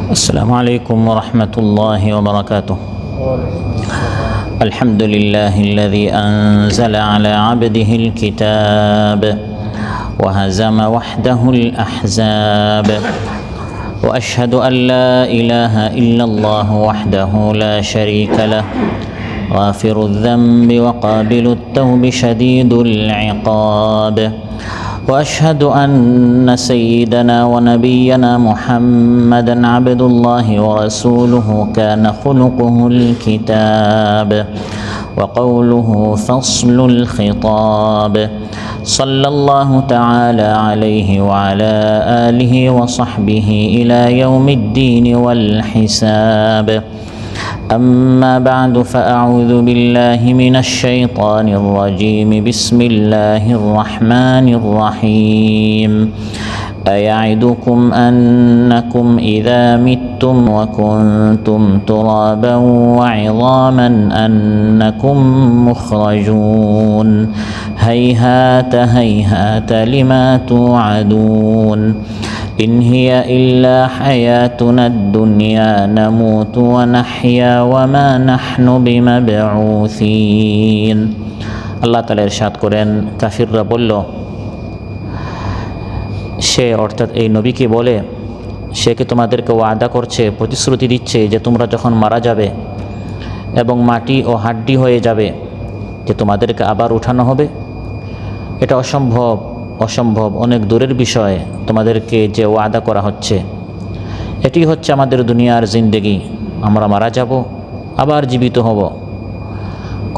السلام عليكم ورحمة الله وبركاته. الحمد لله الذي أنزل على عبده الكتاب وهزم وحده الأحزاب، وأشهد أن لا إله إلا الله وحده لا شريك له غافر الذنب وقابل التوب شديد العقاب، وأشهد أن سيدنا ونبينا محمدًا عبد الله ورسوله كان خلقه الكتاب وقوله فصل الخطاب، صلى الله تعالى عليه وعلى آله وصحبه إلى يوم الدين والحساب. أما بعد فأعوذ بالله من الشيطان الرجيم. بسم الله الرحمن الرحيم. أيعدكم أنكم إذا متم وكنتم ترابا وعظاما أنكم مخرجون هيهات هيهات لما توعدون إن هي إلا حياتنا الدنيا نموت ونحيا وما نحن بمبعوثين। আল্লাহ তাআলা ইরশাদ করেন, কাফিররা বলল, সে অর্থাৎ এই নবীকে বলে, সে কি তোমাদেরকে ওয়াদা করছে, প্রতিশ্রুতি দিচ্ছে যে তোমরা যখন মারা যাবে এবং মাটি ও হাড্ডি হয়ে যাবে যে তোমাদেরকে আবার উঠানো হবে? এটা অসম্ভব, অনেক দূরের বিষয়। তোমাদেরকে যে ওয়াদা করা হচ্ছে এটি হচ্ছে আমাদের দুনিয়ার জিন্দেগি। আমরা মারা যাব, আবার জীবিত হব,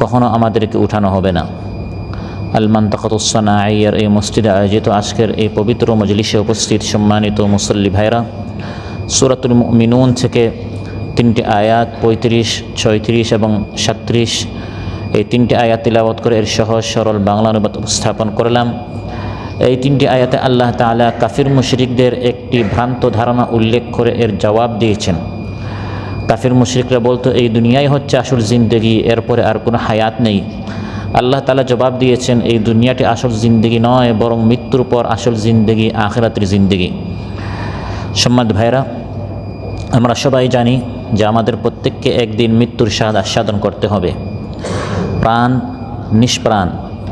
কখনো আমাদেরকে উঠানো হবে না। আল মানতাকাতুস সানাঈর এই মসজিদে আয়োজিত আজকের এই পবিত্র মজলিসে উপস্থিত সম্মানিত মুসল্লি ভাইরা, সূরাতুল মুমিনুন থেকে 3টি আয়াত 35, 36 এবং 37 এই 3টি আয়াত তিলাওয়াত করে এর সহজ সরল বাংলা অনুবাদ উপস্থাপন করলাম। এই 3টি আয়াতে আল্লাহ তাআলা কাফির মুশরিকদের একটি ভ্রান্ত ধারণা উল্লেখ করে এর জবাব দিয়েছেন। কাফির মুশরিকরা বলতো এই দুনিয়াই হচ্ছে আসল জিন্দেগি, এরপরে আর কোনো হায়াত নেই। আল্লাহ তাআলা জবাব দিয়েছেন, এই দুনিয়াটি আসল জিন্দেগি নয়, বরং মৃত্যুর পর আসল জিন্দেগি আখিরাতের জিন্দেগি। সম্মানিত ভাইরা, আমরা সবাই জানি যে আমাদের প্রত্যেককে একদিন মৃত্যুর স্বাদ আস্বাদন করতে হবে। প্রাণ, নিষ্প্রাণ,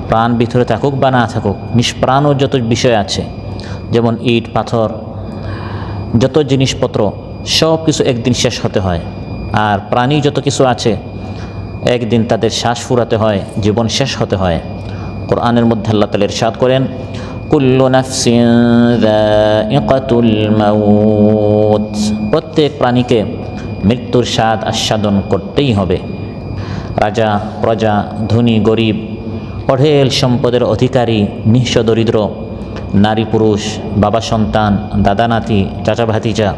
প্রাণ ভিতরে থাকুক বা না থাকুক, নিষ্প্রাণও যত বিষয় আছে, যেমন ইট পাথর, যত জিনিসপত্র, সব কিছু একদিন শেষ হতে হয়। আর প্রাণী যত কিছু আছে একদিন তাদের শ্বাস ফুরাতে হয়, জীবন শেষ হতে হয়। কোরআনের মধ্যে আল্লাহ তাআলা ইরশাদ করেন, কুল্লু নাফসিন যায়িকাতুল মাউত, প্রত্যেক প্রাণীকে মৃত্যুর স্বাদ আস্বাদন করতেই হবে। রাজা প্রজা, ধনী গরিব, অঢেল সম্পদের অধিকারী, নিঃস্ব দরিদ্র, নারী পুরুষ, বাবা সন্তান, দাদা নাতি, চাচা ভাতিজা,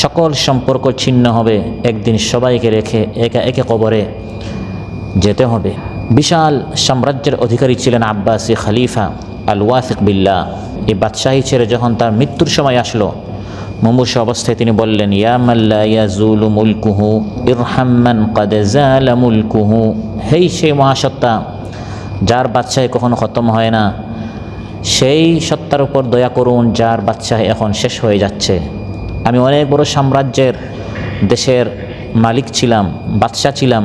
সকল সম্পর্ক ছিন্ন হবে। একদিন সবাইকে রেখে একে একে কবরে যেতে হবে। বিশাল সাম্রাজ্যের অধিকারী ছিলেন আব্বাসী খলিফা আল ওয়াসিক বিল্লাহ। এই বাদশাহী ছেড়ে যখন তার মৃত্যুর সময় আসলো, মুমূর্ষ অবস্থায় তিনি বললেন, ইয়া মান লা ইয়াজুলু মুলকুহু ইরহাম মান ক্বাদ যালা মুলকুহু, হেই সেই মহাসত্তা যার বাদশাহী কখনো খতম হয় না, সেই সত্তার উপর দয়া করুন যার বাদশাহী এখন শেষ হয়ে যাচ্ছে। আমি অনেক বড় সাম্রাজ্যের দেশের মালিক ছিলাম, বাদশাহ ছিলাম,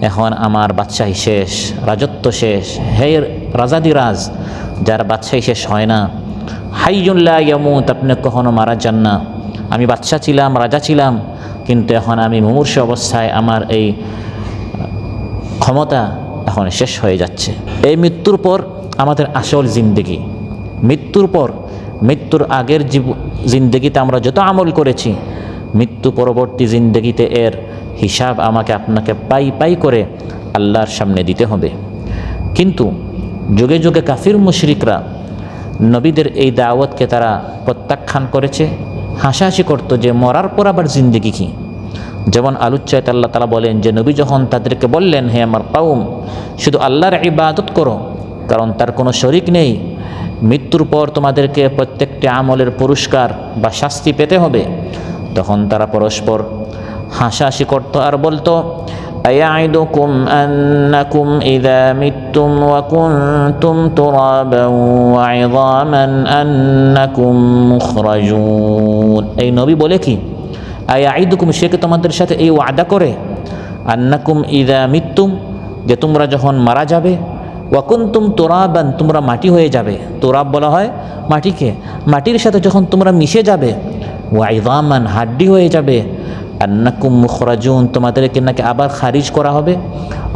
এখন আমার বাদশাহী শেষ, রাজত্ব শেষ। হে রাজাদিরাজ যার বাদশাহী শেষ হয় না, হাইয়ুন লা ইয়ামুত, আপনি কখনো মারা যান না। আমি বাদশাহ ছিলাম, রাজা ছিলাম, কিন্তু এখন আমি মুমূর্ষ অবস্থায়, আমার এই ক্ষমতা এখন শেষ হয়ে যাচ্ছে। এই মৃত্যুর পর আমাদের আসল জিন্দেগি, মৃত্যুর পর, মৃত্যুর আগের জিন্দেগিতে আমরা যত আমল করেছি, মৃত্যু পরবর্তী জিন্দেগিতে এর হিসাব আমাকে আপনাকে পাই পাই করে আল্লাহর সামনে দিতে হবে। কিন্তু যুগে যুগে কাফির মুশরিকরা নবীদের এই দাওয়াতকে তারা প্রত্যাখ্যান করেছে, হাসাহাসি করতো যে মরার পর আবার জিন্দেগি কী। যেমন আলুচ্চায়ত আল্লাহ তাআলা বলেন যে নবী যখন তাদেরকে বললেন, হে আমার কওম, শুধু আল্লাহর ইবাদত করো, কারণ তার কোনো শরিক নেই, মৃত্যুর পর তোমাদেরকে প্রত্যেকটি আমলের পুরস্কার বা শাস্তি পেতে হবে, তখন তারা পরস্পর হাসাহাসি করত আর বলতো, أيعدكم أنكم إذا متم وكنتم ترابا وعظاما أنكم مخرجون। এই নবী বলে কি আয়াইদুকুম, সে কি তোমাদের সাথে এই ওয়াদা করে, আন্নাকুম ইদা মিত্তুম, যে তোমরা যখন মারা যাবে, ওয়াকুনতুম তুরাবান, তোমরা মাটি হয়ে যাবে। তুরাব বলা হয় মাটিকে, মাটির সাথে যখন তোমরা মিশে যাবে, ওয়াইদামান, হাড্ডি হয়ে যাবে, আন্নাকুম মুখরাজুন, তোমাদেরকে নাকি আবার খারিজ করা হবে,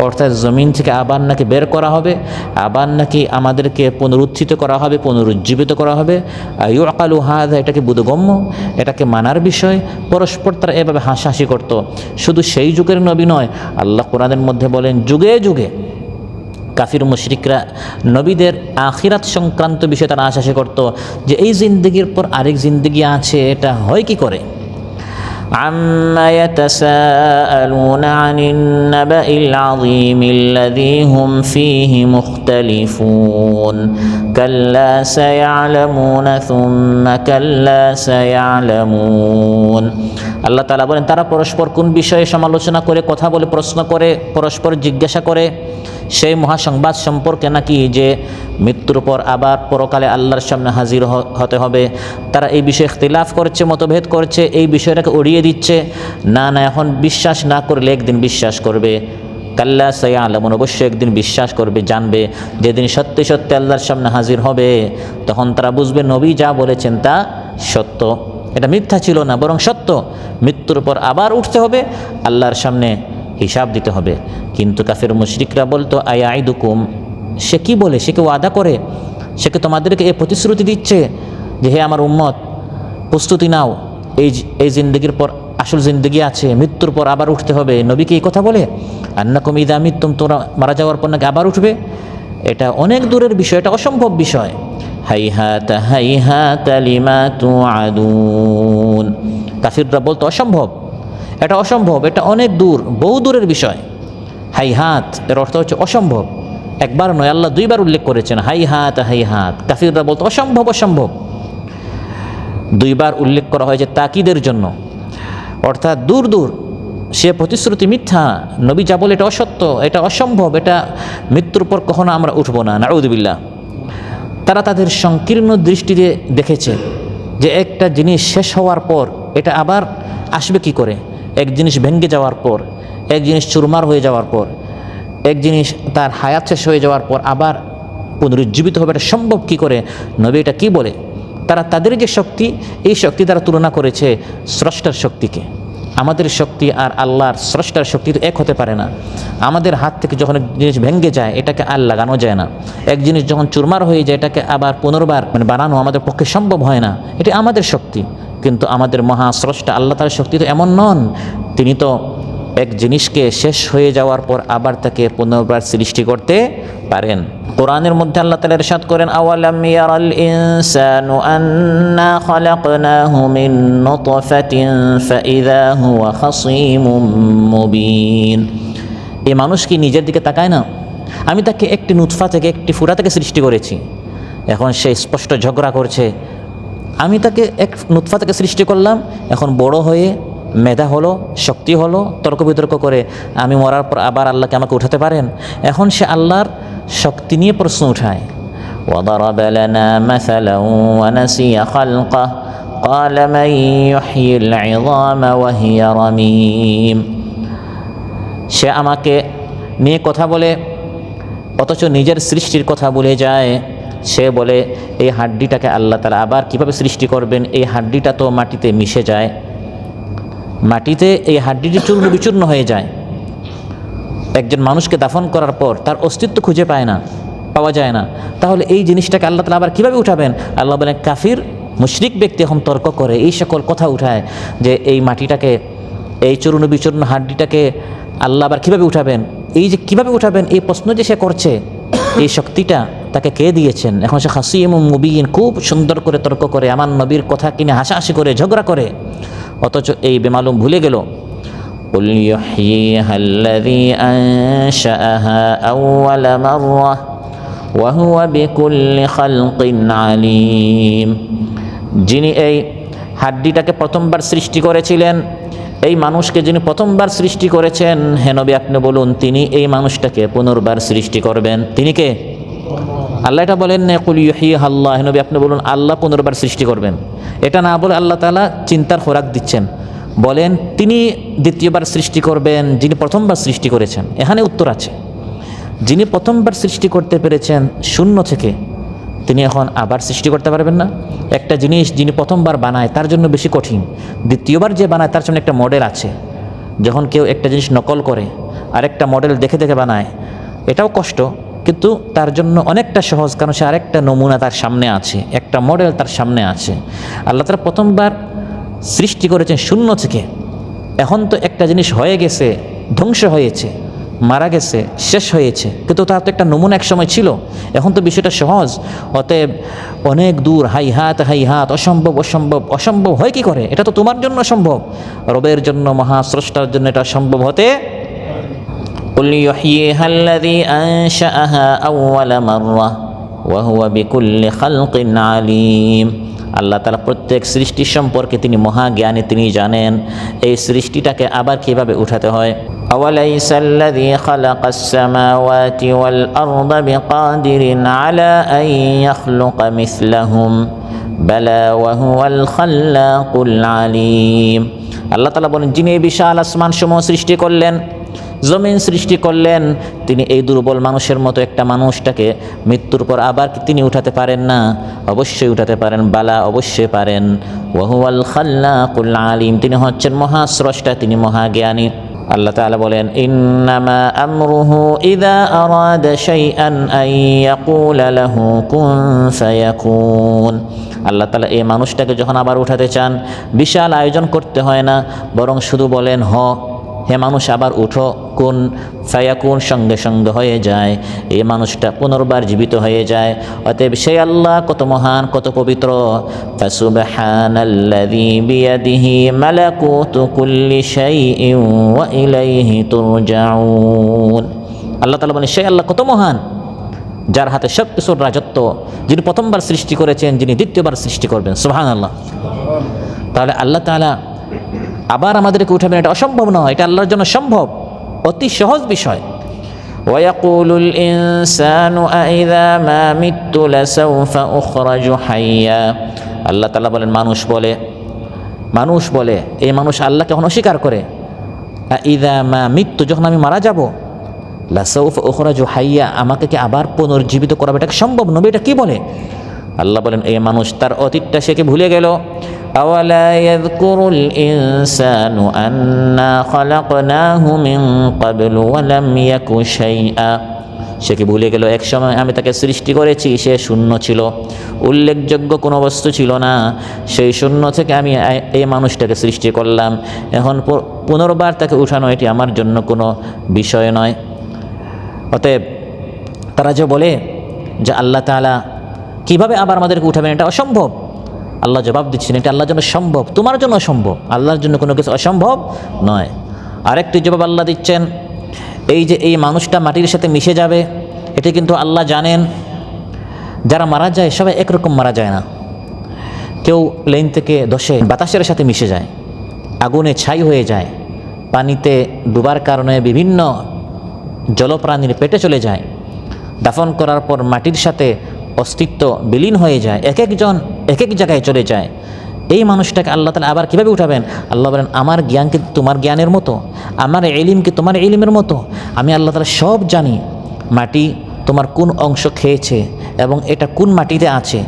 অর্থাৎ জমিন থেকে আবার নাকি বের করা হবে, আবার নাকি আমাদেরকে পুনরুত্থিত করা হবে, পুনরুজ্জীবিত করা হবে। আইয়ুকালু হাযা, এটাকে বোধগম্য, এটাকে মানার বিষয়। পরস্পর তারা এভাবে হাসাহাসি করত। শুধু সেই যুগের নবী নয়, আল্লাহ কোরআনের মধ্যে বলেন যুগে যুগে কাফির মুশরিকরা নবীদের আখিরাত সংক্রান্ত বিষয়ে তারা হাসাহাসি করত, যে এই জিন্দগির পর আরেক জিন্দগি আছে, এটা হয় কি করে। عما يتساءلون عن النبأ العظيم الذي هم فيه مختلفون كلا سيعلمون ثم كلا سيعلمون। আল্লাহ তাআলা বলেন তারা পরস্পর কোন বিষয়ে সমালোচনা করে, কথা বলে, প্রশ্ন করে, পরস্পর জিজ্ঞাসা করে সেই মহাসংবাদ সম্পর্কে নাকি যে মৃত্যুর পর আবার পরকালে আল্লাহর সামনে হাজির হতে হবে। তারা এই বিষয়ে ইখতিলাফ করছে, মতভেদ করছে, এই বিষয়টাকে উড়িয়ে দিচ্ছে। না না, এখন বিশ্বাস না করলে একদিন বিশ্বাস করবে। কাল্লা সায়ালামুন, অবশ্যই একদিন বিশ্বাস করবে, জানবে। যেদিন সত্যি সত্যি আল্লাহর সামনে হাজির হবে, তখন তারা বুঝবে নবী যা বলেছেন তা সত্য, এটা মিথ্যা ছিল না, বরং সত্য। মৃত্যুর পর আবার উঠতে হবে, আল্লাহর সামনে হিসাব দিতে হবে। কিন্তু কাফির মুশরিকরা বলতো আয়াইদুকুম, সে কি বলে, সে কি ওয়াদা করে, সে কি তোমাদেরকে এই প্রতিশ্রুতি দিচ্ছে যে হে আমার উম্মত, প্রস্তুতি নাও, এই জিন্দগির পর আসল জিন্দগি আছে, মৃত্যুর পর আবার উঠতে হবে। নবী কি এই কথা বলে, আন্নাকুম ইযা মিত্তুম, তোমরা মারা যাওয়ার পর নাকি আবার উঠবে? এটা অনেক দূরের বিষয়, এটা অসম্ভব বিষয়। হাইহাতা হাইহাতা লিমা তুআদুন, কাফিররা বলতো অসম্ভব, এটা অসম্ভব, এটা অনেক দূর, বহু দূরের বিষয়। হাইহাত এর অর্থ হচ্ছে অসম্ভব, একবার নয়, আল্লাহ দুইবার উল্লেখ করেছেন হাইহাত হাইহাত। কাফিররা বলতো অসম্ভব অসম্ভব, দুইবার উল্লেখ করা হয়েছে তাকিদের জন্য, অর্থাৎ দূর দূর, সে প্রতিশ্রুতি মিথ্যা, নবী যা বলে এটা অসত্য, এটা অসম্ভব, এটা মৃত্যুর পর কখনো আমরা উঠবো না, নাউযুবিল্লাহ। তারা তাদের সংকীর্ণ দৃষ্টিতে দেখেছে যে একটা জিনিস শেষ হওয়ার পর এটা আবার আসবে কি করে। এক জিনিস ভেঙে যাওয়ার পর, এক জিনিস চুরমার হয়ে যাওয়ার পর, এক জিনিস তার হায়াত শেষ হয়ে যাওয়ার পর আবার পুনরুজ্জীবিত হবে, এটা সম্ভব কি করে? নবী এটা কি বলে? তারা তাদের যে শক্তি, এই শক্তি তারা তুলনা করেছে স্রষ্টার শক্তিকে। আমাদের শক্তি আর আল্লাহর স্রষ্টার শক্তি তো এক হতে পারে না। আমাদের হাত থেকে যখন এক জিনিস ভেঙে যায়, এটাকে আর লাগানো যায় না। এক জিনিস যখন চুরমার হয়ে যায়, এটাকে আবার পুনর্বার বানানো আমাদের পক্ষে সম্ভব হয় না। এটা আমাদের শক্তি, কিন্তু আমাদের মহা স্রষ্টা আল্লাহ তাআলার শক্তি তো এমন নন। তিনি তো এক জিনিসকে শেষ হয়ে যাওয়ার পর আবার তাকে পুনর্বার সৃষ্টি করতে পারেন। কোরআনের মধ্যে আল্লাহ তাআলা ইরশাদ করেন, আওয়ালাম ইয়ারাল ইনসানু আন্না খালাকনাহু মিন নুতফাতিন ফাইযা হুয়া খাসীমুম মুবিন। এই মানুষ কি নিজের দিকে তাকায় না? আমি তাকে একটি নুতফা থেকে, একটি ফুটা থেকে সৃষ্টি করেছি, এখন সে স্পষ্ট ঝগড়া করছে। আমি তাকে এক নুতফা থেকে সৃষ্টি করলাম, এখন বড় হয়ে মেধা হলো, শক্তি হলো, তর্ক বিতর্ক করে আমি মরার পর আবার আল্লাহকে আমাকে উঠাতে পারেন? এখন সে আল্লাহর শক্তি নিয়ে প্রশ্ন উঠায়। وضرب لنا مثلا ونسي خلقه قال من يحيي العظام وهي رميم। সে আমাকে নিয়ে কথা বলে অথচ নিজের সৃষ্টির কথা ভুলে যায়। সে বলে এই হাড্ডিটাকে আল্লাহ তাআলা আবার কিভাবে সৃষ্টি করবেন? এই হাড্ডিটা তো মাটিতে মিশে যায়, মাটিতে এই হাড্ডিটি চূর্ণ বিচূর্ণ হয়ে যায়। একজন মানুষকে দাফন করার পর তার অস্তিত্ব খুঁজে পাওয়া যায় না। তাহলে এই জিনিসটাকে আল্লাহ তাআলা আবার কীভাবে উঠাবেন? আল্লাহ বলেন, কাফির মুশরিক ব্যক্তি এখন তর্ক করে, এই সকল কথা উঠায় যে এই মাটিটাকে, এই চূর্ণ বিচূর্ণ হাড্ডিটাকে আল্লাহ আবার কীভাবে উঠাবেন? এই যে কীভাবে উঠাবেন, এই প্রশ্ন যে সে করছে, এই শক্তিটা তাকে কে দিয়েছেন? এখন সে খাসীমুম মুবিন, খুব সুন্দর করে তর্ক করে, আমার নবীর কথা কিনে হাসাহাসি করে, ঝগড়া করে, অথচ এই বেমালুম ভুলে গেল। قل يحييها الذي أنشأها أول مرة وهو بكل خلق عليم। যিনি এই হাড্ডিটাকে প্রথমবার সৃষ্টি করেছিলেন, এই মানুষকে যিনি প্রথমবার সৃষ্টি করেছেন, হে নবী আপনি বলুন তিনি এই মানুষটাকে পুনর্বার সৃষ্টি করবেন, তিনি কে? আল্লাহ এটা বলেন না, কুল ইউহয়িহা আল্লাহ, হে নবী আপনি বলুন আল্লাহ পুনর্বার সৃষ্টি করবেন। এটা না বলে আল্লাহ তাআলা চিন্তার খোরাক দিচ্ছেন, বলেন তিনি দ্বিতীয়বার সৃষ্টি করবেন যিনি প্রথমবার সৃষ্টি করেছেন। এখানে উত্তর আছে, যিনি প্রথমবার সৃষ্টি করতে পেরেছেন শূন্য থেকে, তিনি এখন আবার সৃষ্টি করতে পারবেন না? একটা জিনিস যিনি প্রথমবার বানায় তার জন্য বেশি কঠিন, দ্বিতীয়বার যে বানায় তার জন্য একটা মডেল আছে। যখন কেউ একটা জিনিস নকল করে আরেকটা মডেল দেখে দেখে বানায়, এটাও কষ্ট, কিন্তু তার জন্য অনেকটা সহজ, কারণ সে আরেকটা নমুনা তার সামনে আছে, একটা মডেল তার সামনে আছে। আল্লাহ তাআলা প্রথমবার সৃষ্টি করেছেন শূন্য থেকে। এখন তো একটা জিনিস হয়ে গেছে, ধ্বংস হয়েছে, মারা গেছে, শেষ হয়েছে, কিন্তু তার তো একটা নমুনা এক সময় ছিল। এখন তো বিষয়টা সহজ। অতএব অনেক দূর, হাইহাত হাইহাত, অসম্ভব অসম্ভব অসম্ভব হয় কি করে? এটা তো তোমার জন্য সম্ভব, রবের জন্য, মহাস্রষ্টার জন্য এটা সম্ভব হতে। قل يحييها الذي أنشأها أول مرة وهو بكل خلق عليم। আল্লাহ তাআলা প্রত্যেক সৃষ্টি সম্পর্কে তিনি মহাজ্ঞানী, তিনি জানেন এই সৃষ্টিটাকে আবার কিভাবে উঠাতে হয়। আওয়ালাইসা আল্লাযী খালাকাস সামাওয়াতি ওয়াল আরদা বিকাদিরিন আলা আন ইয়াখলুকা মিসলাহুম বালা ওয়া হুয়াল খাল্লাকুল আলীম। আল্লাহ তাআলা বলেন, যিনি এই বিশাল আসমানসমূহ সৃষ্টি করলেন, জমিন সৃষ্টি করলেন, তিনি এই দুর্বল মানুষের মতো একটা মানুষটাকে মৃত্যুর পর আবার কি তিনি উঠাতে পারেন না? অবশ্যই উঠাতে পারেন, বালা অবশ্যই পারেন। ওয়া হুয়াল খাল্লাকুল আলীম, তিনি হচ্ছেন মহাস্রষ্টা, তিনি মহাজ্ঞানী। আল্লাহ তাআলা বলেন, ইন্নামা আমরুহু ইযা আরাদা শাইআন আন ইয়াকুলা লাহু কুন ফায়াকুন। আল্লাহ তাআলা এই মানুষটাকে যখন আবার উঠাতে চান, বিশাল আয়োজন করতে হয় না, বরং শুধু বলেন হে মানুষ আবার উঠো, কুন ফায়াকুন, সঙ্গে সঙ্গে হয়ে যায়, এই মানুষটা পুনর্বার জীবিত হয়ে যায়। অতএব সেই আল্লাহ কত মহান, কত পবিত্র। ফাসুবহানাল্লাযী বিয়াদিহি মালাকুতু কুল্লি শাইইন ওয়া ইলাইহি তুরজাউন। আল্লাহ তাআলা বলেন, সেই আল্লাহ কত মহান, যার হাতে সব কিছুর রাজত্ব, যিনি প্রথমবার সৃষ্টি করেছেন, যিনি দ্বিতীয়বার সৃষ্টি করবেন। সুবহানাল্লাহ। তাহলে আল্লাহ তাআলা আবার আমাদেরকে উঠাবেন, এটা অসম্ভব নয়, এটা আল্লাহর জন্য সম্ভব, অতি সহজ বিষয়। ওয়ায়াকুলুল ইনসানু আইযা মা মিততু লাসাউফা উখরাজু হাইয়া। আল্লাহ তাআলা বলেন, মানুষ বলে, এই মানুষ আল্লাহকে এখন অস্বীকার করে, আইযা মা মিততু, যখন আমি মারা যাব, লাসাউফা উখরাজু হাইয়া, আমাকে কি আবার পুনর্জীবিত করাবে? এটা সম্ভব নবী, এটা কি বলে? আল্লাহ বলেন, এই মানুষ তার অতীতটা সে কি ভুলে গেল? আওয়ালা ইয়াযকুরুল ইনসানু আন্না খালাকনাহু মিন ক্বাবলু ওয়া লাম ইয়াকু শাইআ। সে কি ভুলে গেল এক সময় আমি তাকে সৃষ্টি করেছি, সে শূন্য ছিল, উল্লেখযোগ্য কোনো বস্তু ছিল না, সেই শূন্য থেকে আমি এই মানুষটাকে সৃষ্টি করলাম, এখন পুনর্বার তাকে উঠানো এটি আমার জন্য কোনো বিষয় নয়। অতএব তারা যে বলে যে আল্লাহ তাআলা কিভাবে আবার আমাদেরকে উঠাবেন, এটা অসম্ভব, আল্লাহ জবাব দিচ্ছেন, এটা আল্লাহর জন্য সম্ভব, তোমার জন্য সম্ভব, আল্লাহর জন্য কোনো কিছু অসম্ভব নয়। আরেকটি জবাব আল্লাহ দিচ্ছেন, এই যে এই মানুষটা মাটির সাথে মিশে যাবে, এটা কিন্তু আল্লাহ জানেন। যারা মারা যায় সবাই একরকম মারা যায় না, কেউ প্লেন থেকে ধসে বাতাসের সাথে মিশে যায়, আগুনে ছাই হয়ে যায়, পানিতে ডুবার কারণে বিভিন্ন জলপ্রাণীর পেটে চলে যায়, দাফন করার পর মাটির সাথে অস্তিত্ব বিলীন হয়ে যায়, এক একজন এক এক জায়গায় চলে যায়। এই মানুষটাকে আল্লাহ তাআলা আবার কীভাবে উঠাবেন? আল্লাহ বলেন, আমার জ্ঞান কি তোমার জ্ঞানের মতো? আমার ইলম কি তোমার ইলমের মতো? আমি আল্লাহ তাআলা সব জানি। মাটি তোমার কোন অংশ খেয়েছে এবং এটা কোন মাটিতে আছে,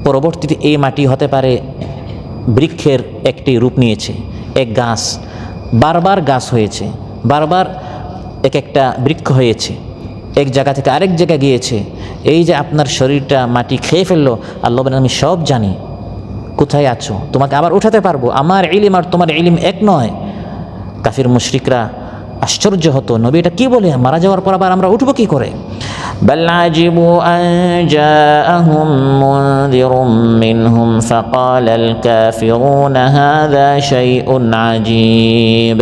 পরবর্তীতে এই মাটি হতে পারে বৃক্ষের একটি রূপ নিয়েছে, এক গাছ, বারবার গাছ হয়েছে, বারবার এক একটা বৃক্ষ হয়েছে, এক জায়গা থেকে আরেক জায়গায় গিয়েছে। এই যে আপনার শরীরটা মাটি খেয়ে ফেললো, আল্লাহ বলেন, আমি সব জানি, কোথায় আছো, তোমাকে আবার উঠাতে পারবো, আমার ইলম আর তোমার ইলম এক নয়। কাফির মুশরিকরা আশ্চর্য হতো, নবী এটা কি বলে, মারা যাওয়ার পর আবার আমরা উঠবো কি করে? বাল আজিবু আন জাআহুম মুনযিরুম মিনহুম ফাকালাল কাফিরুনা হাযা শাইউন আজীব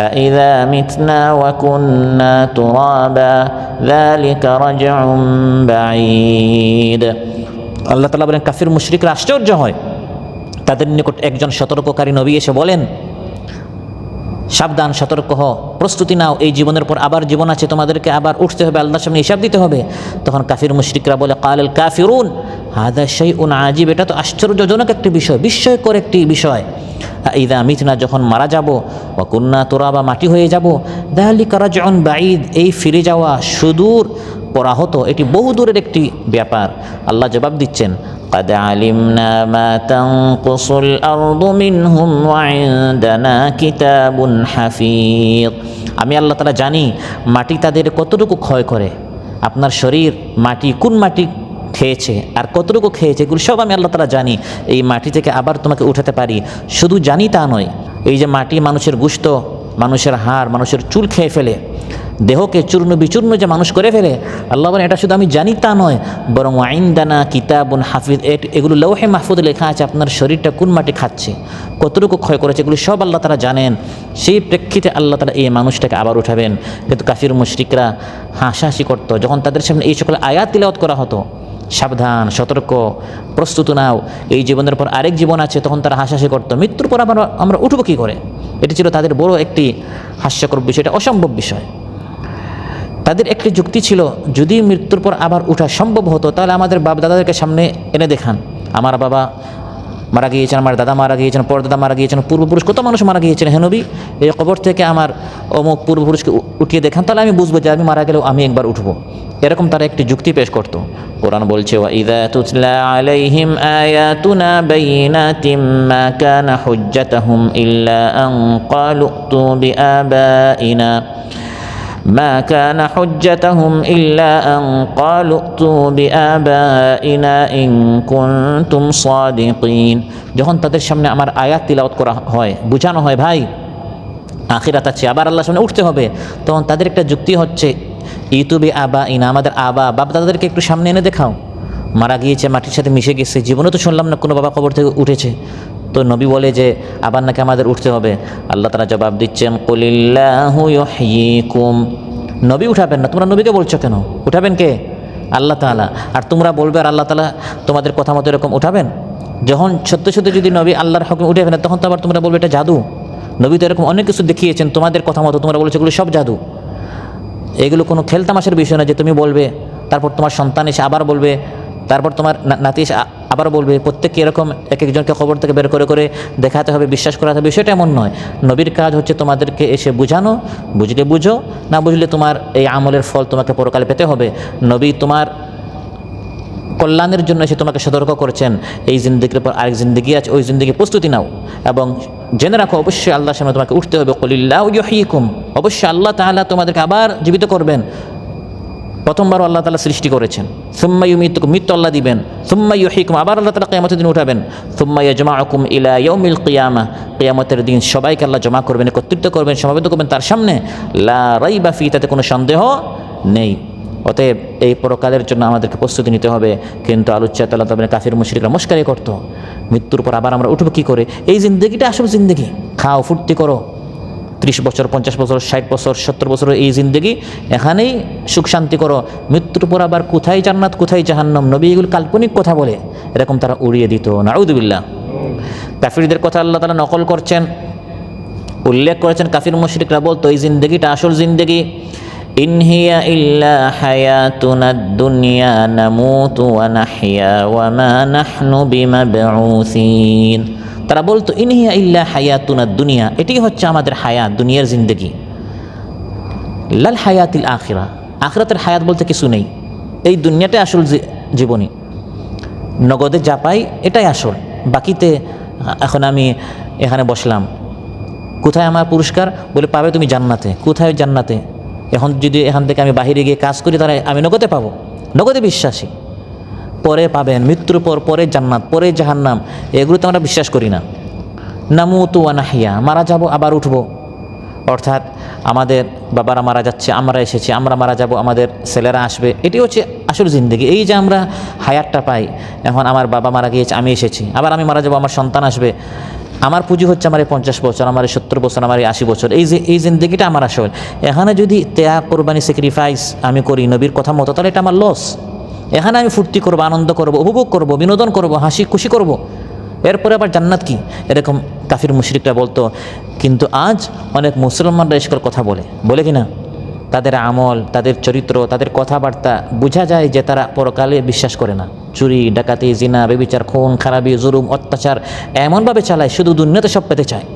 আইযা মিতনা ওয়া কুন্না তুরাবা যালিকা রাজউন বাঈদ। আল্লাহ তাআলা বলেন, কাফির মুশরিকরা আশ্চর্য হয়। তাদের নিকট একজন সতর্ককারী নবী এসে বলেন, সাবধান, সতর্ক হও, প্রস্তুতি নাও, এই জীবনের পর আবার জীবন আছে, তোমাদেরকে আবার উঠতে হবে, আল্লাহর সামনে হিসাব দিতে হবে। তখন কাফির মুশরিকরা বলে, কালাল কাফিরুন হাযা শাইউন আজীব, এটা তো আশ্চর্যজনক একটি বিষয়, বিস্ময়কর একটি বিষয়। ইদা মিতনা, যখন মারা যাব, ওয়া কুন্না তুরাবা, মাটি হয়ে যাব, যালিকা রাজউন বাঈদ, এই ফিরে যাওয়া সুদূর পরাহত, এটি বহু দূরের একটি ব্যাপার। আল্লাহ জবাব দিচ্ছেন, قد علمنا ما تنقص الأرض منهم وعندنا كتاب حفيظ। আমি আল্লাহ তাআলা জানি মাটি তাদের কতটুকু ক্ষয় করে। আপনার শরীর মাটি, কোন মাটি খেয়েছে আর কতটুকু খেয়েছে, এগুলো সব আমি আল্লাহ তাআলা জানি। এই মাটি থেকে আবার তোমাকে উঠাতে পারি। শুধু জানি তা নয়, এই যে মাটি মানুষের গোশত, মানুষের হাড়, মানুষের চুল খেয়ে ফেলে, দেহকে চূর্ণ বিচূর্ণ যে মানুষ করে ফেলে, আল্লাহ বলেন এটা শুধু আমি জানি তা নয়, বরং আইনদানা কিতাবুন হাফিজ, এগুলো লৌহে মাহফুজে লেখা আছে। আপনার শরীরটা কোন মাটি খাচ্ছে, কতটুকু ক্ষয় করেছে, এগুলো সব আল্লাহ তাআলা জানেন। সেই প্রেক্ষিতে আল্লাহ তাআলা এই মানুষটাকে আবার উঠাবেন। কিন্তু কাফির মুশরিকরা হাসাহাসি করতো যখন তাদের সামনে এই সকল আয়াত তিলাওয়াত করা হতো, সাবধান, সতর্ক, প্রস্তুত নাও, এই জীবনের পর আরেক জীবন আছে। তখন তারা হাসাহাসি করতো, মৃত্যুর পর আবার আমরা উঠবো কী করে। এটি ছিল তাদের বড় একটি হাস্যকর বিষয়, এটা অসম্ভব বিষয়। তাদের একটি যুক্তি ছিল, যদি মৃত্যুর পর আবার ওঠা সম্ভব হতো তাহলে আমাদের বাপ দাদাদেরকে সামনে এনে দেখান, আমার বাবা মারা গিয়েছেন, আমার দাদা মারা গিয়েছেন, পরদাদা মারা গিয়েছেন, পূর্বপুরুষ কত মানুষ মারা গিয়েছেন, হে নবী এই কবর থেকে আমার অমুক পূর্বপুরুষকে উঠিয়ে দেখান, তাহলে আমি বুঝবো যে আমি মারা গেলেও আমি একবার উঠবো। এরকম তারা একটি যুক্তি পেশ করত। কোরআন বলছে, ওয়া ইযা তুতলা আলাইহিম আয়াতুনা বাইয়িনাতিম মা কানা হুজ্জাতুহুম ইল্লা আন ক্বালু তু বিআবাইনা ما كان حجتهم إلا أن قالوا ائتوا بآبائنا إن كنتم صادقين। যখন তাদের সামনে আমার আয়াত তিলাওয়াত করা হয়, বোঝানো হয় ভাই আখিরাত আছে, আবার আল্লাহর সামনে উঠতে হবে, তখন তাদের একটা যুক্তি হচ্ছে, ইতু বিআবাইনা, আমাদের বাপ দাদাদেরকে একটু সামনে এনে দেখাও, মারা গিয়েছে, মাটির সাথে মিশে গেছে, জীবনে তো শুনলাম না কোনো বাবা কবর থেকে উঠেছে। তো নবী বলে যে আবার নাকি আমাদের উঠতে হবে। আল্লাহ তাআলা জবাব দিচ্ছেন, কুলিল্লাহু ইউহয়িকুম, নবী উঠাবেন না, তোমরা নবীকে বলছো কেন? উঠাবেন কে? আল্লাহ তাআলা। আর তোমরা বলবে আর আল্লাহ তাআলা তোমাদের কথা মতো এরকম উঠাবেন? যখন সত্য সত্য যদি নবী আল্লাহর হুকুম উঠাবেন না, তখন তো আবার তোমরা বলবে এটা জাদু। নবী তো এরকম অনেক কিছু দেখিয়েছেন তোমাদের কথা মতো, তোমরা বলেছো এগুলো সব জাদু। এগুলো কোনো খেলতামাশের বিষয় না যে তুমি বলবে, তারপর তোমার সন্তান এসে আবার বলবে, তারপর তোমার নাতি এসে আবার বলবে, প্রত্যেককে এরকম এক একজনকে খবর থেকে বের করে করে দেখাতে হবে, বিশ্বাস করাতে হবে, বিষয়টা এমন নয়। নবীর কাজ হচ্ছে তোমাদেরকে এসে বুঝানো, বুঝলে বুঝো, না বুঝলে তোমার এই আমলের ফল তোমাকে পরকালে পেতে হবে। নবী তোমার কল্যাণের জন্য এসে তোমাকে সতর্ক করেছেন, এই জিন্দেগির পর আরেক জিন্দেগি আছে, ওই জিন্দেগি প্রস্তুতি নাও এবং জেনে রাখো অবশ্যই আল্লাহর সামনে তোমাকে উঠতে হবে। কুলিল্লাহু ইউহয়িকুম, অবশ্যই আল্লাহ তাআলা তোমাদেরকে আবার জীবিত করবেন। প্রথমবার আল্লাহ তাআলা সৃষ্টি করেছেন, সুম্মা ইউমীতুকুম, মৃত্যু আল্লাহ দিবেন, সুম্মা ইউহয়িকুম, আবার আল্লাহ তাআলা কিয়ামতের দিন উঠাবেন, সুম্মা ইয়াজমাউকুম ইলা ইয়াউমিল কিয়ামাহ, কিয়ামতের দিন সবাইকে আল্লাহ জমা করবেন, একত্রিত করবেন, সমাবেত করবেন তার সামনে, লা রাইবা ফি, তাতে কোনো সন্দেহ নেই। অতএব এই পরকালের জন্য আমাদেরকে প্রস্তুতি নিতে হবে। কিন্তু আলোচ্য তাআলা তাদের কাফির মুশরিকরা মস্কারি করতো, মৃত্যুর পর আবার আমরা উঠবো কী করে? এই জিন্দেগিটা আসল জিন্দেগি, খাও ফুর্তি করো, 30 বছর 50 বছর 60 বছর 70 বছর এই জিন্দেগি, এখানেই সুখ শান্তি করো, মৃত্যুর পর আবার কোথায় জান্নাত কোথায় জাহান্নাম। নবী এগুলো কাল্পনিক কথা বলে এরকম তারা উড়িয়ে দিত। নাউযুবিল্লাহ। কাফিরদের কথা আল্লাহ তাআলা নকল করছেন, উল্লেখ করেছেন। কাফির মুশরিকরা বলতো এই জিন্দেগিটা আসল জিন্দেগি, ইন হিয়া ইল্লা হায়াতুনাদ দুনিয়া নামুতু ওয়া নাহইয়া ওয়া মা নাহনু বিমাবউসিন। তারা বলতো ইন হিয়া ইল্লা হায়াতুনাদ দুনিয়া, এটি হচ্ছে আমাদের হায়াত, দুনিয়ার জিন্দেগি, লাল হায়াতিল আখিরা, আখিরাতের হায়াত বলতে কিছু নেই, এই দুনিয়াটাই আসল জীবনী, নগদে যা পাই এটাই আসল, বাকিতে এখন আমি এখানে বসলাম, কোথায় আমার পুরস্কার? বলে পাবে তুমি জান্নাতে। কোথায় জান্নাতে? এখন যদি এখান থেকে আমি বাহিরে গিয়ে কাজ করি তাহলে আমি নগদে পাবো, নগদে বিশ্বাসী। পরে পাবেন, মৃত্যুর পর পরে জান্নাত, পরে জাহান্নাম, এগুলোতে আমরা বিশ্বাস করি না। নামুতু ওয়া নাহইয়া, মারা যাব আবার উঠবো, অর্থাৎ আমাদের বাবারা মারা যাচ্ছে, আমরা এসেছি, আমরা মারা যাব, আমাদের ছেলেরা আসবে, এটি হচ্ছে আসল জিন্দেগি। এই যে আমরা হায়াতটা পাই, এখন আমার বাবা মারা গিয়েছে, আমি এসেছি, আবার আমি মারা যাব, আমার সন্তান আসবে, আমার পুঁজি হচ্ছে আমার এই 50 বছর, আমার এই 70 বছর, আমার এই 80 বছর, এই জিন্দেগিটা আমার আসল। এখানে যদি ত্যাগ, কোরবানি, স্যাক্রিফাইস আমি করি নবীর কথা মতো, তাহলে এটা আমার লস। এখানে আমি ফুর্তি করবো, আনন্দ করবো, উপভোগ করবো, বিনোদন করবো, হাসি খুশি করবো, এরপরে আবার জান্নাত কি? এরকম কাফির মুশরিকরা বলতো। কিন্তু আজ অনেক মুসলমানরা এসকল কথা বলে কি না? তাদের আমল, তাদের চরিত্র, তাদের কথাবার্তা বোঝা যায় যে তারা পরকালে বিশ্বাস করে না। চুরি, ডাকাতি, জিনা, বেবিচার, খুন খারাপি, জুলুম, অত্যাচার এমনভাবে চালায় শুধু দুনিয়াতে সব পেতে চায়।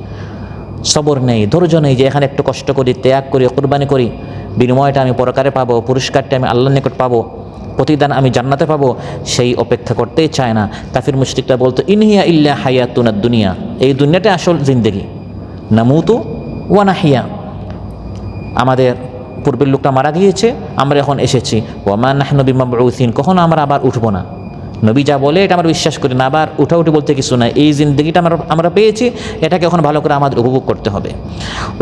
সবর নেই, ধৈর্য নেই যে এখানে একটু কষ্ট করি, ত্যাগ করি, কুরবানি করি, বিনিময়টা আমি পরকালে পাবো, পুরস্কারটা আমি আল্লাহর নিকট পাবো, প্রতিদান আমি জান্নাতে পাবো, সেই অপেক্ষা করতেই চায় না। কাফির মুশরিকরা বলতো ইনহিয়া ইল্লা হায়াতুনাদ দুনিয়া, এই দুনিয়াটা আসল জিন্দেগি, নামুতু ওয়া নাহিয়া, আমাদের পূর্বের লোকটা মারা গিয়েছে, আমরা এখন এসেছি, ওয়া মা নাহনু বিমাবউসিন, কখনো আমরা আবার উঠবো না। নবী যা বলে এটা আমরা বিশ্বাস করি না, আবার উঠাউঠি বলতে কিছু নাই, এই জিন্দগিটা আমরা পেয়েছি, এটাকে এখন ভালো করে আমাদের উপভোগ করতে হবে।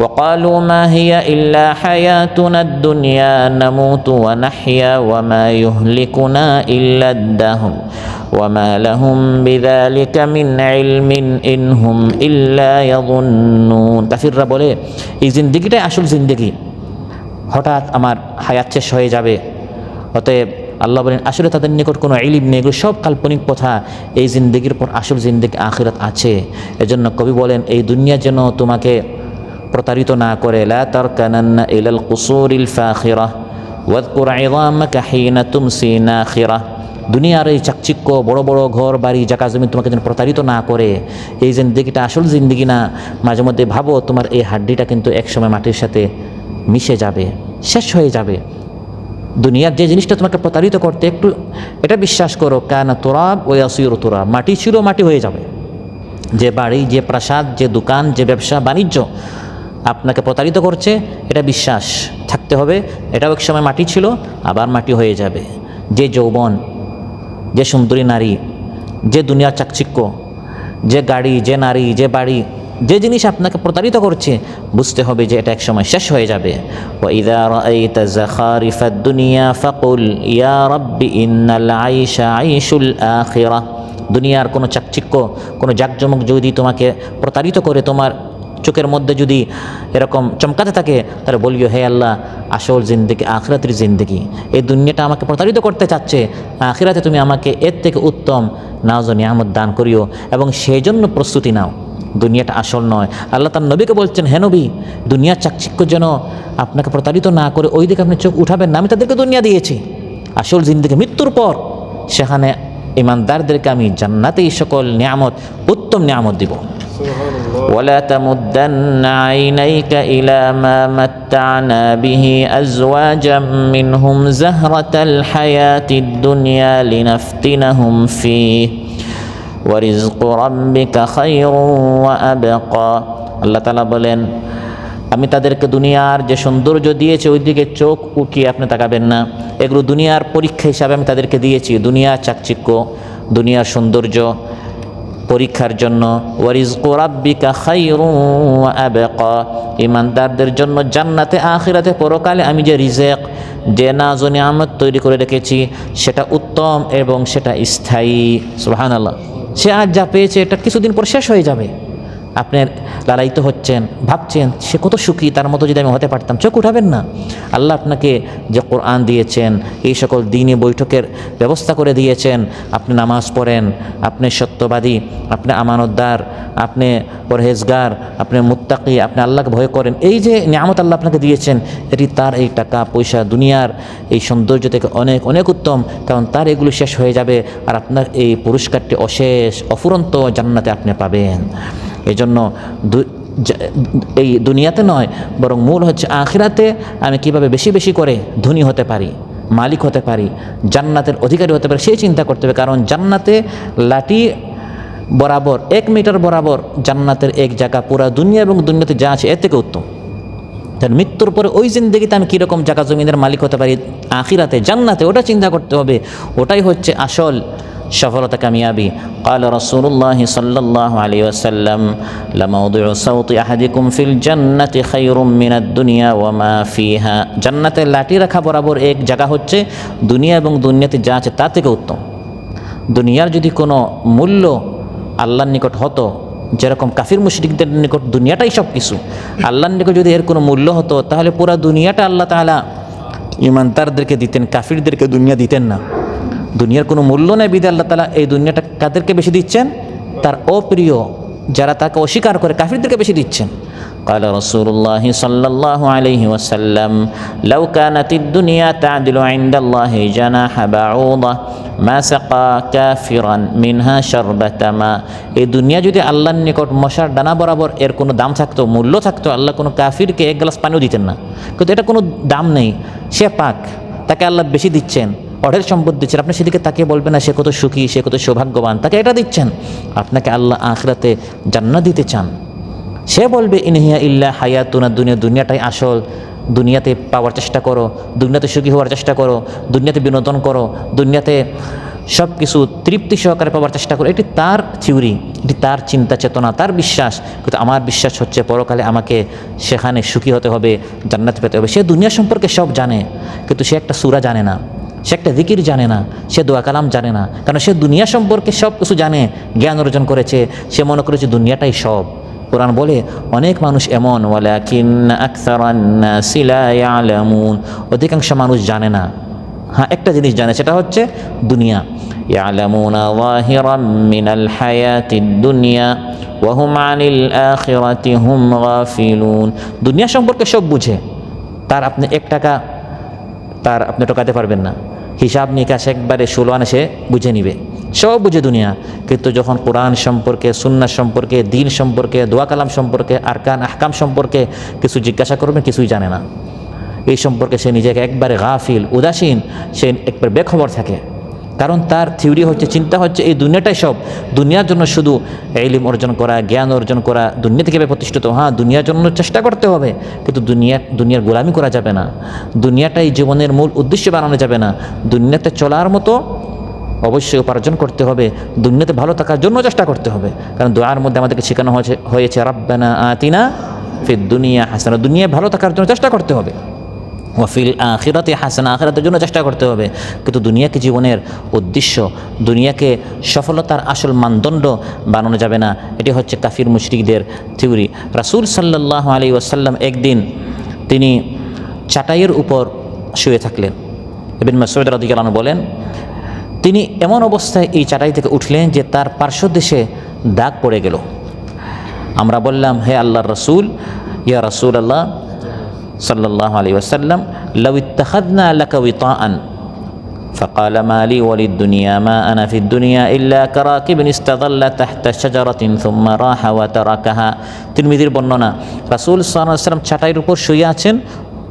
ওয়াকালু মা হিয়া ইল্লা হায়াতুনাদ দুনিয়া নামুতু ওয়া নাহইয়া ওয়া মা ইউহলিকুনা ইল্লা আদ-দাহর ওয়া মা লাহুম বিযালিকা মিন ইলমিন ইনহুম ইল্লা ইয়াযুন্নুন। কাফিররা বলে এই জিন্দগিটাই আসল জিন্দগি, হঠাৎ আমার হায়াত শেষ হয়ে যাবে। অতএব আল্লাহ বলেন আসলে তাদের নিকট কোনো ইলম নেই, এগুলো সব কাল্পনিক কথা, এই জিন্দগির পর আসল জিন্দগি আখিরাত আছে। এজন্য কবি বলেন এই দুনিয়া যেন তোমাকে প্রতারিত না করে। লা তারকানান্না ইলাল কুসুরিল ফাখিরাহ ওয়াযকুর ইযামাকা হিনা তুমসি নাখিরাহ। দুনিয়ার এই চাকচিক্য, বড় বড় ঘর বাড়ি জায়গা জমি তোমাকে যেন প্রতারিত না করে। এই জিন্দগিটা আসল জিন্দগি না। মাঝে মধ্যে ভাবো তোমার এই হাড্ডিটা কিন্তু একসময় মাটির সাথে মিশে যাবে, শেষ হয়ে যাবে। দুনিয়ার যে জিনিসটা তোমাকে প্রতারিত করতে, একটু এটা বিশ্বাস করো, কানা তুরাব ওয়া ইয়াসিরু তুরাব, মাটি ছিল মাটি হয়ে যাবে। যে বাড়ি, যে প্রাসাদ, যে দোকান, যে ব্যবসা বাণিজ্য আপনাকে প্রতারিত করছে, এটা বিশ্বাস থাকতে হবে, এটাও এক সময় মাটি ছিল, আবার মাটি হয়ে যাবে। যে যৌবন, যে সুন্দরী নারী, যে দুনিয়ার চাকচিক্য, যে গাড়ি, যে নারী, যে বাড়ি, যে জিনিস আপনাকে প্রতারিত করছে, বুঝতে হবে যে এটা একসময় শেষ হয়ে যাবে। ওয়াইযা রাআইতা যাখারিফাদ দুনিয়া ফাকুল ইয়া রাব্বি ইন্নাল আইশা আইশুল আখিরাহ। দুনিয়ার কোনো চাকচিক্য, কোনো জাকজমক যদি তোমাকে প্রতারিত করে, তোমার চোখের মধ্যে যদি এরকম চমকাতে থাকে, তাহলে বলিও হে আল্লাহ, আসল জিন্দগি আখিরাতের জিন্দগি। এই দুনিয়াটা আমাকে প্রতারিত করতে চাচ্ছে, আখিরাতে তুমি আমাকে এর থেকে উত্তম নাজ ও নিয়ামত দান করিও, এবং সেই জন্য প্রস্তুতি নাও। দুনিয়াটা আসল নয়। আল্লাহ তার নবীকে বলছেন, হে নবী, দুনিয়ার চাকচিক্য যেন আপনাকে প্রতারিত না করে ওই দিকে আপনি চোখ উঠাবেন না। আমি তাদেরকে দুনিয়া দিয়েছি, আসল জিন্দগি মৃত্যুর পর, সেখানে ইমানদারদেরকে আমি জান্নাতে এই সকল নিয়ামত, উত্তম নিয়ামত দিব। ولا تمدن عينيك إلى ما متعنا به أزواجا منهم زهرة الحياة الدنيا لنفتنهم فيه ওয়ারিজকু রাব্বিকা খায়রুন ওয়া আবকা। আল্লাহ তাআলা বলেন আমি তাদেরকে দুনিয়ার যে সৌন্দর্য দিয়েছি ওই দিকে চোখ উঠিয়ে আপনি তাকাবেন না। এগুলো দুনিয়ার পরীক্ষা হিসাবে আমি তাদেরকে দিয়েছি, দুনিয়ার চাকচিক্য, দুনিয়ার সৌন্দর্য পরীক্ষার জন্য। ওয়ারিজকু রাব্বিকা খায়রুন ওয়া আবকা, ইমানদারদের জন্য জান্নাতে আখিরাতে পরকালে আমি যে রিজেক, যে নাজ ও নিয়ামত তৈরি করে রেখেছি, সেটা উত্তম এবং সেটা স্থায়ী। সুবহানাল্লাহ। সে আজ যা পেয়েছে এটা কিছুদিন পর শেষ হয়ে যাবে। আপনি লালায়িত হচ্ছেন, ভাবছেন সে কত সুখী, তার মতো যদি আমি হতে পারতাম, চোখ উঠাবেন না। আল্লাহ আপনাকে যে কোরআন দিয়েছেন, এই সকল দ্বীনি বৈঠকের ব্যবস্থা করে দিয়েছেন, আপনি নামাজ পড়েন, আপনি সত্যবাদী, আপনি আমানতদার, আপনি পরহেজগার, আপনি মুত্তাকি, আপনি আল্লাহকে ভয় করেন, এই যে নিয়ামত আল্লাহ আপনাকে দিয়েছেন, এটি তার এই টাকা পয়সা দুনিয়ার এই সৌন্দর্য থেকে অনেক অনেক উত্তম, কারণ তার এগুলো শেষ হয়ে যাবে, আর আপনার এই পুরস্কারটি অশেষ অফুরন্ত জান্নাতে আপনি পাবেন। এই জন্য এই দুনিয়াতে নয়, বরং মূল হচ্ছে আখিরাতে আমি কিভাবে বেশি বেশি করে ধনী হতে পারি, মালিক হতে পারি, জান্নাতের অধিকারী হতে পারি, সেই চিন্তা করতে হবে। কারণ জান্নাতে লাঠি বরাবর 1 মিটার বরাবর জান্নাতের এক জায়গা পুরা দুনিয়া এবং দুনিয়াতে যা আছে এর থেকে উত্তম। তার মৃত্যুর পরে ওই জিন্দগিতে আমি কীরকম জায়গা জমিনের মালিক হতে পারি আখিরাতে, জান্নাতে, ওটা চিন্তা করতে হবে। ওটাই হচ্ছে আসল সফলতা, কামিয়াবি। قال رسول الله صلى الله عليه وسلم لموضع صوت أحدكم في الجنة خير من الدنيا وما فيها। জান্নাতে লাঠি রাখা বরাবর এক জায়গা হচ্ছে দুনিয়া এবং দুনিয়াতে যা আছে তা থেকে উত্তম। দুনিয়ার যদি কোনো মূল্য আল্লাহর নিকট হতো, যেরকম কাফির মুশরিকদের নিকট দুনিয়াটাই সব কিছু, আল্লাহর নিকট যদি এর কোনো মূল্য হতো, তাহলে পুরা দুনিয়াটা আল্লাহ তাআলা ইমানদারদেরকে দিতেন, কাফিরদেরকে দুনিয়া দিতেন না। দুনিয়ার কোনো মূল্য নেই, বিধায় আল্লাহ তাআলা এই দুনিয়াটা কাদেরকে বেশি দিচ্ছেন? তার অপ্রিয়, যারা তাকে অস্বীকার করে, কাফিরদেরকে বেশি দিচ্ছেন। قال رسول الله صلى الله عليه وسلم لو كانت الدنيا تعدل عند الله جناح بعوضة ما سقى كافرا منها شربة ماء। এই দুনিয়া যদি আল্লাহর নিকট মশার ডানা বরাবর এর কোনো দাম থাকতো, মূল্য থাকতো, আল্লাহ কোনো কাফিরকে এক গ্লাস পানিও দিতেন না। কিন্তু এটা কোনো দাম নেই, সে পাক, তাকে আল্লাহ বেশি দিচ্ছেন, অঢেল সম্পদ দিচ্ছেন, আপনি সেদিকে তাকে বলবেন না সে কত সুখী, সে কত সৌভাগ্যবান, তাকে এটা দিচ্ছেন। আপনাকে আল্লাহ আখিরাতে জান্নাত দিতে চান, সে বলবে ইনহিয়া ইল্লা হায়াতুনা দুনিয়া, দুনিয়াটাই আসল, দুনিয়াতে পাওয়ার চেষ্টা করো, দুনিয়াতে সুখী হওয়ার চেষ্টা করো, দুনিয়াতে বিনোদন করো, দুনিয়াতে সব কিছু তৃপ্তি সহকারে পাওয়ার চেষ্টা করো। এটি তার থিওরি, এটি তার চিন্তা চেতনা, তার বিশ্বাস। কিন্তু আমার বিশ্বাস হচ্ছে পরকালে আমাকে সেখানে সুখী হতে হবে, জান্নাত পেতে হবে। সে দুনিয়া সম্পর্কে সব জানে, কিন্তু সে একটা সূরা জানে না, সে একটা জিকির জানে না, সে দোয়া কালাম জানে না, কারণ সে দুনিয়া সম্পর্কে সব কিছু জানে, জ্ঞান অর্জন করেছে, সে মনে করেছে দুনিয়াটাই সব। কোরআন বলে অনেক মানুষ এমন, ওয়ালাকিন্না আকসারান নাসি লা ইয়ালামুন, অধিকাংশ মানুষ জানে না। হ্যাঁ, একটা জিনিস জানে, সেটা হচ্ছে দুনিয়া। ইয়ালামুনা যাহিরাম মিনাল হায়াতিদ দুনিয়া ওয়া হুম আনিল আখিরাতি হুম গাফিলুন। দুনিয়া সম্পর্কে সব বুঝে, তার আপনি 1 টাকা তার আপনি টোকাতে পারবেন না, হিসাব নিকাশ একবারে 16 আনে সে বুঝে নিবে, সব বুঝে দুনিয়া। কিন্তু যখন কোরআন সম্পর্কে, সুন্নাহ সম্পর্কে, দিন সম্পর্কে, দোয়া কালাম সম্পর্কে, আরকান আহকাম সম্পর্কে কিছু জিজ্ঞাসা করবেন, কিছুই জানে না। এই সম্পর্কে সে নিজেকে একবারে গাফিল, উদাসীন, সে একবার বেখবর থাকে। কারণ তার থিওরি হচ্ছে, চিন্তা হচ্ছে এই দুনিয়াটাই সব, দুনিয়ার জন্য শুধু ইলম অর্জন করা, জ্ঞান অর্জন করা, দুনিয়া থেকে প্রতিষ্ঠিত। হ্যাঁ, দুনিয়ার জন্য চেষ্টা করতে হবে, কিন্তু দুনিয়ার গোলামি করা যাবে না, দুনিয়াটাই জীবনের মূল উদ্দেশ্য বানানো যাবে না। দুনিয়াতে চলার মতো অবশ্যই উপার্জন করতে হবে, দুনিয়াতে ভালো থাকার জন্য চেষ্টা করতে হবে। কারণ দোয়ার মধ্যে আমাদেরকে শেখানো হয়েছে রাব্বানা আতিনা ফিদ দুনিয়া হাসানা, দুনিয়ায় ভালো থাকার জন্য চেষ্টা করতে হবে, ওয়াফিল আখিরাতি হাসানা, আখিরাতের জন্য চেষ্টা করতে হবে। কিন্তু দুনিয়াকে জীবনের উদ্দেশ্য, দুনিয়াকে সফলতার আসল মানদণ্ড বানানো যাবে না। এটি হচ্ছে কাফির মুশরিকদের থিওরি। রাসূল সাল্লাল্লাহু আলাইহি ওয়াসাল্লাম একদিন তিনি চাটাইয়ের উপর শুয়ে থাকলেন। ইবনে মাসউদ রাদিয়াল্লাহু আনহু বলেন, তিনি এমন অবস্থায় এই চাটাই থেকে উঠলেন যে তার পার্শ্বদেশে দাগ পড়ে গেল। আমরা বললাম, হে আল্লাহর রাসূল, ইয়া রাসূলুল্লাহ সাল্লাল্লাহু আলাইহি ওয়াসাল্লাম, লাউ ইত্তাখাযনা লাকা ওয়িতাআন فقال ما لي وللدنيا ما أنا في الدنيا إلا كراكب استظل تحت شجرة ثم راح وتركها। তিরমিজির বর্ণনা, রাসূল সাল্লাল্লাহু আলাইহি ওয়াসাল্লাম চাটাইয়ের উপর শুয়ে আছেন,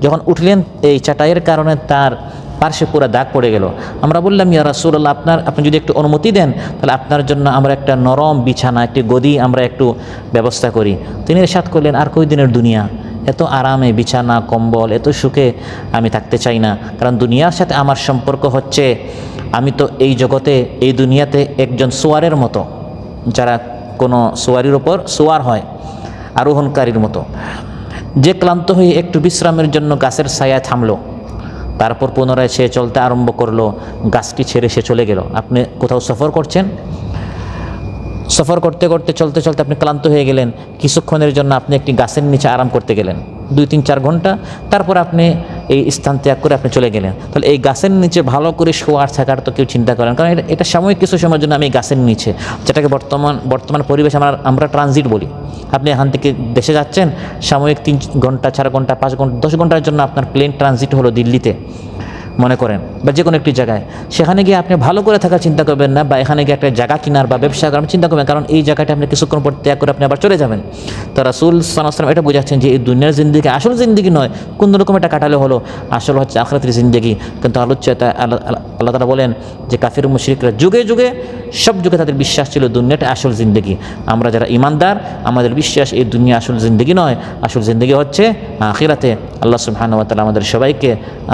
যখন উঠলেন এই চাটাইয়ের কারণে তার পার্শ্বে পুরো দাগ পড়ে গেল। আমরা বললাম, ইয়া রাসূলুল্লাহ, আপনি যদি একটু অনুমতি দেন তাহলে আপনার জন্য আমরা একটা নরম বিছানা, একটি গদি আমরা একটু ব্যবস্থা করি। তিনি ইরশাদ করলেন, আর কই দিনের দুনিয়া, এত আরামে বিছানা কম্বল, এত সুখে আমি থাকতে চাই না। কারণ দুনিয়ার সাথে আমার সম্পর্ক হচ্ছে, আমি তো এই জগতে, এই দুনিয়াতে একজন সোয়ারের মতো, যারা কোনো সোয়ারির ওপর সোয়ার হয়, আরোহণকারীর মতো, যে ক্লান্ত হয়ে একটু বিশ্রামের জন্য গাছের ছায়ায় থামলো, তারপর পুনরায় সে চলতে আরম্ভ করলো, গাছটি ছেড়ে সে চলে গেল। আপনি কোথাও সফর করছেন, সফর করতে করতে চলতে চলতে আপনি ক্লান্ত হয়ে গেলেন, কিছুক্ষণের জন্য আপনি একটি গাছের নিচে আরাম করতে গেলেন, 2-3-4 ঘন্টা, তারপর আপনি এই স্থান ত্যাগ করে আপনি চলে গেলেন। তাহলে এই গাছের নিচে ভালো করে শোয়ার থাকার তো কেউ চিন্তা করেন, কারণ এটা সাময়িক কিছু সময়ের জন্য আমি এই গাছের নিচে, যেটাকে বর্তমান পরিবেশে আমরা ট্রানজিট বলি। আপনি এখান থেকে দেশে যাচ্ছেন, সাময়িক 3 ঘন্টা 4 ঘন্টা 5 ঘন্টা 10 ঘন্টার জন্য আপনার প্লেন ট্রানজিট হলো দিল্লিতে মনে করেন, বা যে কোনো একটি জায়গায়, সেখানে গিয়ে আপনি ভালো করে থাকার চিন্তা করবেন না, বা এখানে গিয়ে একটা জায়গা কেনার বা ব্যবসা করার চিন্তা করবেন, কারণ এই জায়গাটা আপনি কিছুক্ষণ পর ত্যাগ করে আপনি আবার চলে যাবেন। তো রাসূল সাল্লাল্লাহু আলাইহি ওয়াসাল্লাম এটা বোঝাচ্ছেন যে এই দুনিয়ার জিন্দেগি আসল জিন্দেগি নয়, কোন রকম এটা কাটালে হলো, আসল হচ্ছে আখিরাতের জিন্দেগি। কিন্তু আল্লাহ তাআলা বলেন যে কাফির মুশরিকরা যুগে যুগে, সব যুগে তাদের বিশ্বাস ছিল দুনিয়াটা আসল জিন্দেগি। আমরা যারা ঈমানদার, আমাদের বিশ্বাস এই দুনিয়া আসল জিন্দেগি নয়, আসল জিন্দেগি হচ্ছে আখিরাতে। আল্লাহ সুবহানাহু ওয়া তাআলা আমাদের সবাইকে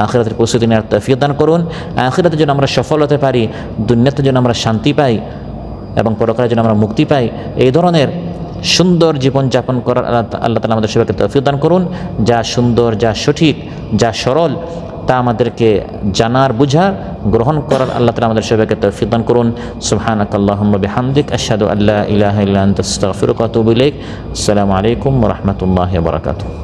আখিরাতের প্রস্তুতি নেওয়ার তৌফিক দান করুন। আখিরাতে যেন আমরা সফল হতে পারি, দুনিয়াতে যেন আমরা শান্তি পাই, এবং পরকালে যেন আমরা মুক্তি পাই, এই ধরনের সুন্দর জীবনযাপন করার আল্লাহ তাআলা আমাদের সবাইকে তৌফিক দান করুন। যা সুন্দর, যা সঠিক, যা সরল, তা আমাদেরকে জানার, বুঝার, গ্রহণ করার আল্লাহ তাআলা আমাদের সবাইকে তৌফিক দান করুন। সুবহানাকাল্লাহুম্মা বিহামদিক, আশহাদু আল্লা ইলাহা ইল্লা আনতা আস্তাগফিরুকা ওয়া আতুবু ইলাইক। আসসালামু আলাইকুম ওয়া রাহমাতুল্লাহি ওয়া বারাকাতুহু।